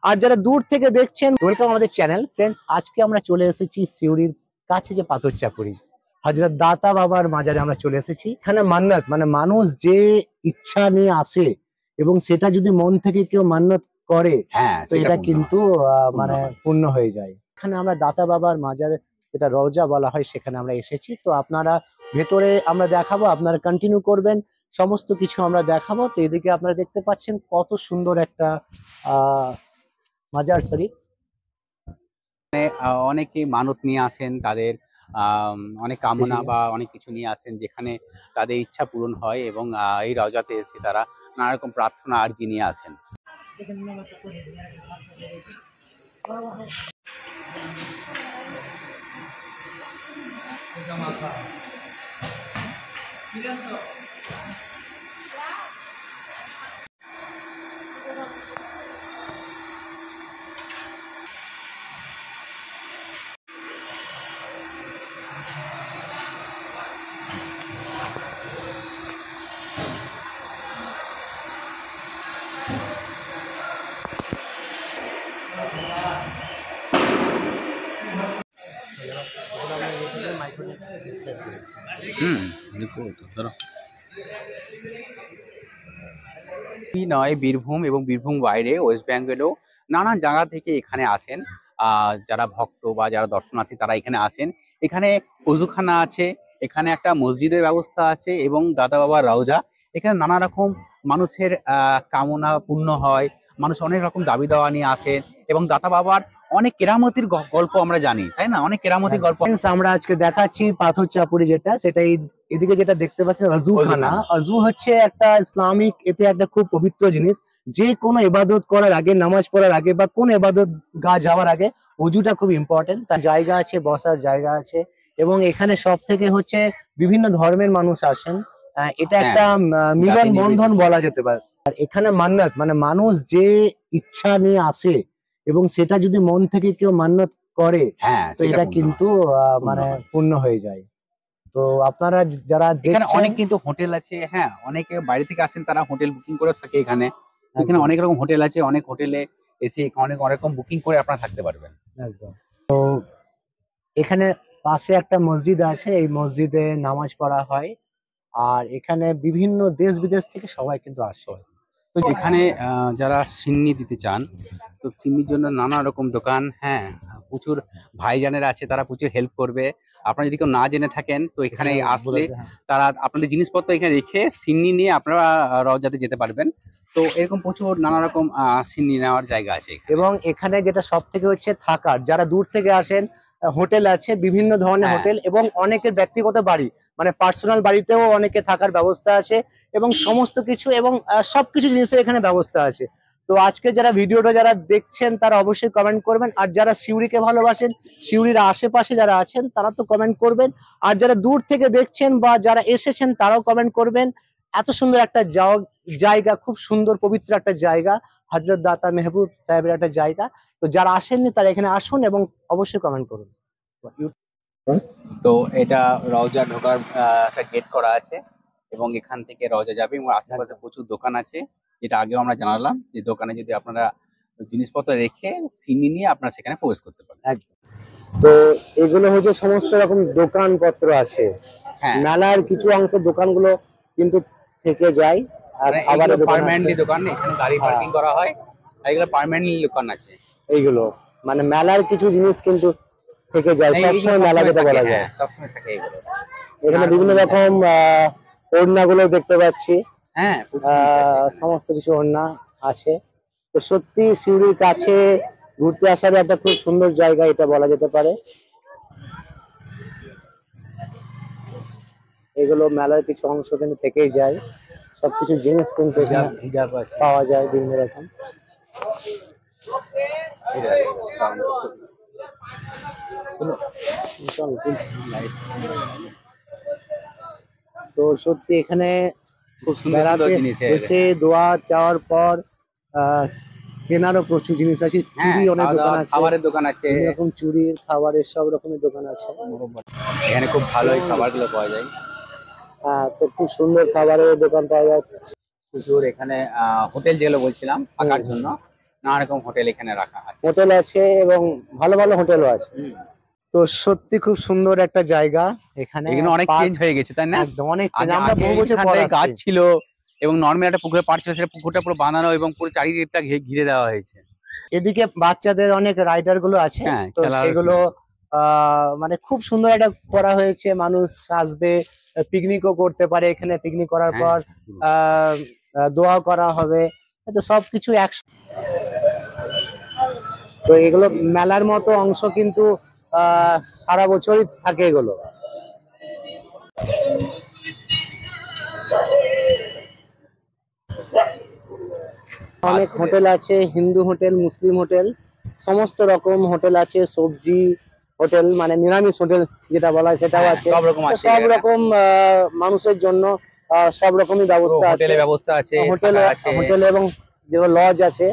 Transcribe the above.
আর যারা দূর থেকে দেখছেন, ওয়েলকাম আমাদের চ্যানেল। ফ্রেন্ডস, আজকে আমরা চলে এসেছি সিউড়ির কাছে যে পাথর চাপুরি হযরত দাতা বাবার মাজারে আমরা চলে এসেছি। এখানে মান্নাত মানে মানুষ যে ইচ্ছা নিয়ে আসে এবং সেটা যদি মন থেকে কেউ মান্নাত করে, তো এটা কিন্তু মানে পূর্ণ হয়ে যায়। এখানে আমরা দাতা বাবার মাজারে, যেটা রওজা বলা হয়, সেখানে আমরা এসেছি। তো আপনারা ভেতরে আমরা দেখাবো, আপনারা কন্টিনিউ করবেন, সমস্ত কিছু আমরা দেখাবো। তো এদিকে আপনারা দেখতে পাচ্ছেন কত সুন্দর একটা মাজার শরীফ। অনেকে মানত নিয়ে আসেন তাদের অনেক কামনা বা অনেক কিছু নিয়ে আসেন, যেখানে তাদের ইচ্ছা পূরণ হয় এবং এই রওজাতে এসে তারা নানা রকম প্রার্থনা আরজি নিয়ে আসেন। নয়, বীরভূম এবং বীরভূম বাইরে ওয়েস্ট বেঙ্গলেও নানান জায়গা থেকে এখানে আসেন যারা ভক্ত বা যারা দর্শনার্থী, তারা এখানে আসেন। এখানে ওযুখানা আছে, এখানে একটা মসজিদের ব্যবস্থা আছে এবং দাদা বাবার রওজা। এখানে নানা রকম মানুষের কামনা পূর্ণ হয়, মানুষ অনেক রকম দাবি দাওয়া নিয়ে আসেন এবং দাদা বাবার অনেক কেরামতির গল্প আমরা জানি, তাই না? অনেক কেরামতির গল্প আমরা আজকে দেখাচ্ছি পাথর চাপুরি, যেটা সেটা এদিকে যেটা দেখতে পাচ্ছেন অজুখানা। অজু হচ্ছে একটা ইসলামিক, এতে একটা খুব পবিত্র জিনিস। যে কোনো ইবাদত করার আগে, নামাজ পড়ার আগে বা কোন ইবাদত গা যাওয়ার আগে অজুটা খুব ইম্পর্টেন্ট। তার জায়গা আছে, বসার জায়গা আছে এবং এখানে সব থেকে হচ্ছে বিভিন্ন ধর্মের মানুষ আসেন। এটা একটা মিলন বন্ধন বলা যেতে পারে। আর এখানে মান্নাত মানে মানুষ যে ইচ্ছা নিয়ে আসে এবং সেটা যদি মন থেকে কেউ মান্নাত করে, তো এটা কিন্তু মানে পূর্ণ হয়ে যায়। তো আপনারা যারা এখানে অনেক কিন্তু হোটেল আছে, হ্যাঁ, অনেকে বাইরে থেকে আসেন, তারা হোটেল বুকিং করে থাকে এখানে। এখানে অনেক রকম হোটেল আছে, অনেক হোটেলে এসে অনেক রকম বুকিং করে আপনারা থাকতে পারবেন। একদম। তো এখানে পাশে একটা মসজিদ আছে, এই মসজিদে নামাজ পড়া হয়। আর এখানে বিভিন্ন দেশ বিদেশ থেকে সবাই কিন্তু আসে। তো এখানে যারা সিন্নি দিতে চান, তো সিন্নির জন্য নানা রকম দোকান, হ্যাঁ, প্রচুর ভাইজানেরা আছে, তারা প্রচুর হেল্প করবে। আপনারা যদি কেউ না জেনে থাকেন, তো এখানে আসলে তারা আপনাদের জিনিসপত্র এখানে রেখে সিন্নি নিয়ে আপনারা রওজাতে যেতে পারবেন। তো এরকম প্রচুর নানা রকম সিন্নি নেওয়ার জায়গা আছে। এবং এখানে যেটা সব থেকে হচ্ছে থাকার, যারা দূর থেকে আসেন, হোটেল আছে, বিভিন্ন ধরনের হোটেল এবং অনেকের ব্যক্তিগত বাড়ি, মানে পার্সোনাল বাড়িতেও অনেকে থাকার ব্যবস্থা আছে এবং সমস্ত কিছু এবং সবকিছু জিনিসের এখানে ব্যবস্থা আছে। তো আজকে যারা ভিডিওটা যারা দেখছেন, তারা অবশ্যই কমেন্ট করবেন। আর যারা সিউড়িকে ভালোবাসেন, সিউড়ির আশেপাশে যারা আছেন, তারা তো কমেন্ট করবেন। আর যারা দূর থেকে দেখছেন বা যারা এসেছেন, তারাও কমেন্ট করবেন। এত সুন্দর একটা জায়গা, খুব সুন্দর পবিত্র একটা জায়গা, হযরত দাতা মেহবুব সাহেবের একটা জায়গা। তো যারা আসেননি, তারা এখানে আসুন এবং অবশ্যই কমেন্ট করুন। তো এটা রওজা ঢোকার একটা গেট করা আছে এবং এখান থেকে রওজা যাবে এবং আশেপাশে প্রচুর দোকান আছে, যেটা আগেও আমরা জানালাম, যে দোকানে যদি আপনারা জিনিসপত্র রেখে সিন্নি নিয়ে আপনারা সেখানে প্রবেশ করতে পারেন। একদম। তো এগুলো হচ্ছে সমস্ত রকম দোকানপত্র আছে। মেলার কিছু অংশের দোকানগুলো কিন্তু থেকে যায়। আর খাবারের পার্মানেন্টলি দোকান, এখানে গাড়ি পার্কিং করা হয়, আর এগুলো পার্মানেন্টলি দোকান আছে। এইগুলো মানে মেলার কিছু জিনিস কিন্তু থেকে যায়, সবসময় মেলা যেটা বলা যায়, সবসময় থাকে এগুলো। এখানে বিভিন্ন রকম ওড়না গুলো দেখতে পাচ্ছি, হ্যাঁ, সমস্ত কিছু ওড়না আছে। তো সত্যি সিউড়ির কাছে ঘুরতে আসার একটা খুব সুন্দর জায়গা, এটা বলা যেতে পারে। এগুলো মেলার কিছু অংশ কিন্তু থেকেই যায়, সবকিছু জিনিস কিন্তু পাওয়া যায় বিভিন্ন রকম। তো সত্যি এখানে মেলাতে এসে দোয়া চাওয়ার পর কেনারও প্রচুর জিনিস আছে। চুড়ি অনেক দোকান আছে, খাবারের দোকান আছে, এরকম চুড়ির, খাবারের সব রকমের দোকান আছে। এখানে খুব ভালোই খাবারগুলো পাওয়া যায়। তো খুব সুন্দর খাবারের দোকান পাওয়া যায়। প্রচুর এখানে হোটেল যেগুলো বলছিলাম থাকার জন্য, নানা রকম হোটেল এখানে রাখা আছে। হোটেল আছে এবং ভালো ভালো হোটেলও আছে। হুম। তো সত্যি খুব সুন্দর একটা জায়গা এখানে। এখানে অনেক park চেঞ্জ হয়ে গেছে তাই না? একদম অনেক চেঞ্জ, আগে আমরা আগে বহু বছর পর এইখানটায় গাছ আসছি। ছিল এবং নর্মাল একটা পুকুরে পাড় ছিল, সেটা পুকুরটা পুরো বানানো এবং পুরো চারিদিকটা ঘিরে দেওয়া হয়েছে। এদিকে বাচ্চাদের অনেক রাইডার গুলো আছে, হ্যাঁ, তো খেলার সেগুলো মানে খুব সুন্দর একটা করা হয়েছে, মানুষ আসবে, পিকনিকও করতে পারে এখানে, পিকনিক করার হ্যাঁ, পর দোয়া করা হবে, তো সবকিছু তো এগুলো মেলার মতো অংশ, কিন্তু সারা বছরই থাকে এগুলো। অনেক হোটেল আছে, হিন্দু হোটেল, মুসলিম হোটেল, সমস্ত রকম হোটেল আছে, সবজি হোটেল মানে নিরামিষ হোটেল যেটা বলা হয় সেটাও হ্যাঁ, আছে। সব রকম তো আছে সব এখানে। রকম মানুষের জন্য সব রকমই ব্যবস্থা আছে। হোটেলের ব্যবস্থা আছে, হোটেল থাকার আছে। হোটেল এবং যে লজ আছে